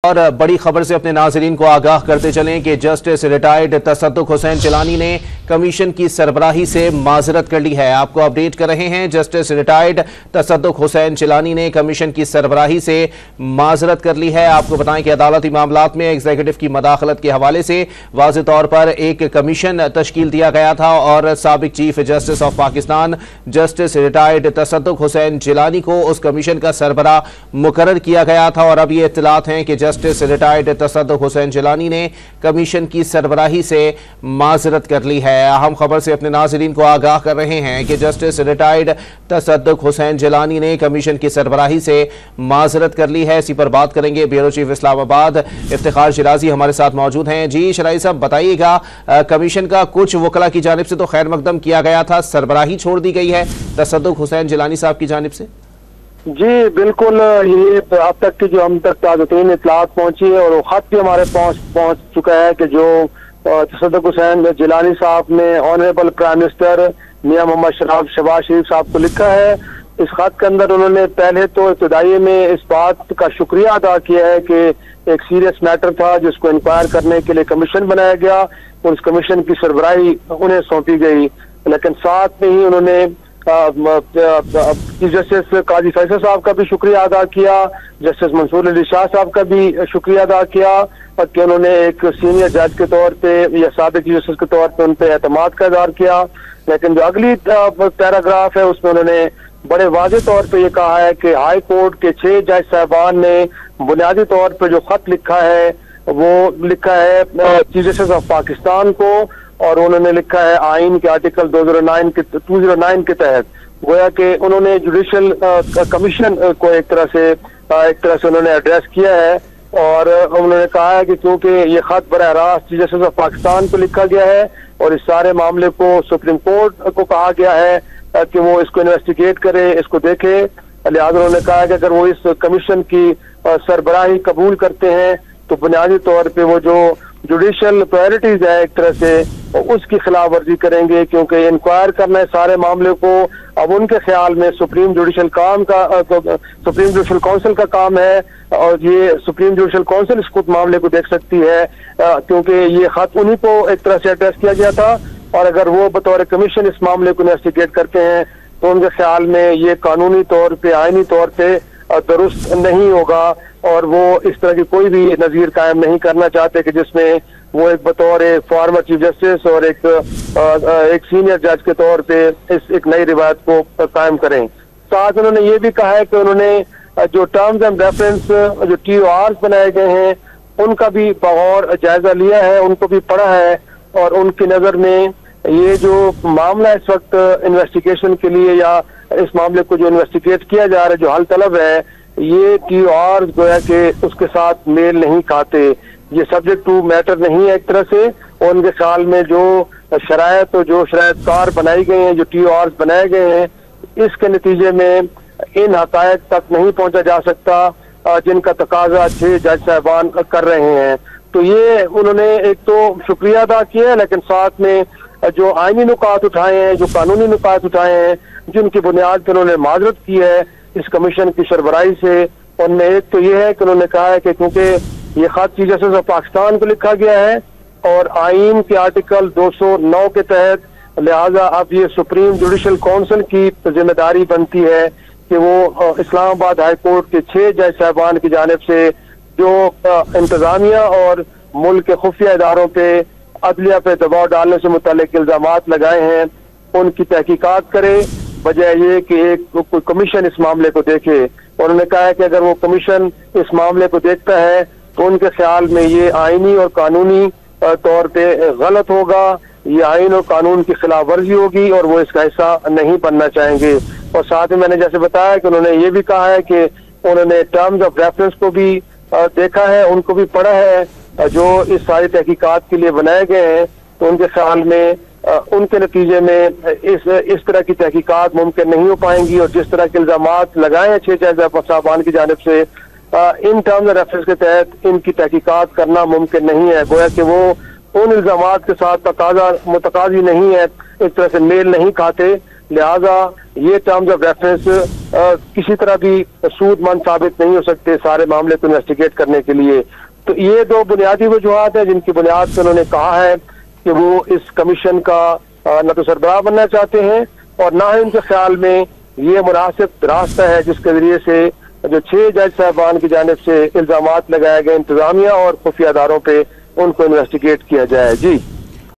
और बड़ी खबर से अपने नाजरीन को आगाह करते चलें कि जस्टिस रिटायर्ड तसद्दुक हुसैन जिलानी ने कमीशन की सरबराही से माजरत कर ली है। आपको अपडेट कर रहे हैं, जस्टिस रिटायर्ड तसद्दुक हुसैन जिलानी ने कमीशन की सरबराही से माजरत कर ली है। आपको बताएं कि अदालती मामलात में एग्जीक्यूटिव की मदाखलत के हवाले से वाज़ेह तौर पर एक कमीशन तश्कील दिया गया था और साबिक chief justice of Pakistan justice retired तसद्दुक हुसैन जिलानी को उस कमीशन का सरबराह मुकर्रर किया गया था। और अब ये इत्तलात हैं कि जस्टिस रिटायर्ड तसद्दुक हुसैन जिलानी ने कमीशन की सरबराही से माजरत कर ली है। अहम खबर से अपने नाज़रीन को आगाह कर रहे हैं कि जस्टिस रिटायर्ड तसद्दुक हुसैन जिलानी ने कमीशन की सरबराही से माजरत कर ली है। इसी पर बात करेंगे। ब्यूरो चीफ इस्लामाबाद इफ्तिखार शिराजी हमारे साथ मौजूद हैं। जी शिराजी साहब, बताइएगा, कमीशन का कुछ वकला की जानिब से तो खैर मकदम किया गया था, सरबराही छोड़ दी गई है तसद्दुक हुसैन जिलानी साहब की जानिब से। जी बिल्कुल, ये अब तक की जो हम तक ताज़ा-तरीन इत्तलात पहुंची है और वो खत भी हमारे पहुंच चुका है कि जो तसद्दुक हुसैन जिलानी साहब ने ऑनरेबल प्राइम मिनिस्टर मियां मोहम्मद शहबाज शरीफ साहब को लिखा है। इस खत के अंदर उन्होंने पहले तो इब्तिदाई में इस बात का शुक्रिया अदा किया है कि एक सीरियस मैटर था जिसको इंक्वायर करने के लिए कमीशन बनाया गया और उस कमीशन की सरबराही उन्हें सौंपी गई। लेकिन साथ में ही उन्होंने चीफ जस्टिस काजी फैसल साहब का भी शुक्रिया अदा किया, जस्टिस मंसूर अली शाह साहब का भी शुक्रिया अदा किया कि उन्होंने एक सीनियर जज के तौर पे या साबिक चीफ जस्टिस के तौर पे उन पे एतमाद का इज़हार किया। लेकिन जो अगली पैराग्राफ है उसमें उन्होंने बड़े वाज़ेह तौर पे ये कहा है कि हाई कोर्ट के 6 जज साहबान ने बुनियादी तौर पे जो खत लिखा है वो लिखा है चीफ जस्टिस ऑफ पाकिस्तान को, और उन्होंने लिखा है आइन के आर्टिकल 209 के तहत। गोया कि उन्होंने जुडिशल कमीशन को एक तरह से उन्होंने एड्रेस किया है और उन्होंने कहा है कि क्योंकि ये खत बराह रास्त चीफ जस्टिस ऑफ पाकिस्तान को लिखा गया है और इस सारे मामले को सुप्रीम कोर्ट को कहा गया है कि वो इसको इन्वेस्टिगेट करे, इसको देखे, लिहाजा उन्होंने कहा है कि अगर वो इस कमीशन की सरबराही कबूल करते हैं तो बुनियादी तौर पे वो जो जुडिशल प्रायोरिटीज है एक तरह से उसकी खिलाफ वर्जी करेंगे, क्योंकि इंक्वायर करना है सारे मामले को अब उनके ख्याल में सुप्रीम जुडिशल काउंसिल का काम है और ये सुप्रीम जुडिशल काउंसिल इस मामले को देख सकती है क्योंकि ये खत उन्हीं को एक तरह से एड्रेस किया गया था और अगर वो बतौर कमीशन इस मामले को इन्वेस्टिगेट करते हैं तो उनके ख्याल में ये कानूनी तौर पे आईनी तौर पे दुरुस्त नहीं होगा और वो इस तरह की कोई भी नजीर कायम नहीं करना चाहते कि जिसमें वो एक बतौर फॉर्मर चीफ जस्टिस और एक सीनियर जज के तौर पे इस एक नई रिवायत को कायम करें। साथ उन्होंने ये भी कहा है कि उन्होंने जो टर्म्स एंड रेफरेंस जो TORs बनाए गए हैं उनका भी बगौर जायजा लिया है, उनको भी पढ़ा है और उनकी नजर में ये जो मामला इस वक्त इन्वेस्टिगेशन के लिए या इस मामले को जो इन्वेस्टिगेट किया जा रहा है, जो हल तलब है, ये TORs गोया के उसके साथ मेल नहीं खाते, ये सब्जेक्ट टू मैटर नहीं है एक तरह से। और उनके ख्याल में जो शरायत और जो शरायतकार बनाई गई हैं, जो TORs बनाए गए हैं, इसके नतीजे में इन हकायक तक नहीं पहुंचा जा सकता जिनका तकाजा 6 जज साहबान कर रहे हैं। तो ये उन्होंने एक तो शुक्रिया अदा किया है, लेकिन साथ में जो आईनी नुकात उठाए हैं, जो कानूनी नुकात उठाए हैं, जिनकी बुनियाद पर उन्होंने माजरत की है इस कमीशन की सरबराही से, उनमें एक तो ये है कि उन्होंने कहा है कि क्योंकि ये खत चीफ जस्टिस ऑफ पाकिस्तान को लिखा गया है और आइन के आर्टिकल 209 के तहत, लिहाजा अब ये सुप्रीम जुडिशल काउंसिल की जिम्मेदारी बनती है कि वो इस्लामाबाद हाई कोर्ट के 6 जज साहबान की जानिब से जो इंतजामिया और मुल्क के खुफिया इदारों पे अदलिया पे दबाव डालने से मुतालिक इल्जामात लगाए हैं उनकी तहकीकात करे, बजाय ये कि एक कोई कमीशन इस मामले को देखे। और उन्होंने कहा है कि अगर वो कमीशन इस मामले को देखता है तो उनके ख्याल में ये आईनी और कानूनी तौर पे गलत होगा, ये आइन और कानून की खिलाफ वर्जी होगी और वो इसका हिस्सा नहीं बनना चाहेंगे। और साथ में मैंने जैसे बताया कि उन्होंने ये भी कहा है कि उन्होंने टर्म्स ऑफ रेफरेंस को भी देखा है, उनको भी पढ़ा है जो इस सारी तहकीकात के लिए बनाए गए हैं, तो उनके ख्याल में उनके नतीजे में इस तरह की तहकीकात मुमकिन नहीं हो पाएंगी और जिस तरह के इल्जामात लगाए हैं 6 जज साहबान की जानिब से इन टर्म्स ऑफ रेफरेंस के तहत इनकी तहकीकात करना मुमकिन नहीं है। गोया कि वो उन इल्जामात के साथ मुतकाजी नहीं है एक तरह से मेल नहीं खाते, लिहाजा ये टर्म्स ऑफ रेफरेंस किसी तरह भी सूदमंद साबित नहीं हो सकते सारे मामले को इन्वेस्टिगेट करने के लिए। तो ये दो बुनियादी वजूहात है जिनकी बुनियाद पर उन्होंने कहा है कि वो इस कमीशन का न तो सरबराह बनना चाहते हैं और ना ही उनके ख्याल में ये मुनासिब रास्ता है जिसके जरिए से जो 6 जज साहबान की जानिब से इल्जामात लगाए गए इंतजामिया और खुफिया अदारों पे उनको इन्वेस्टिगेट किया जाए। जी।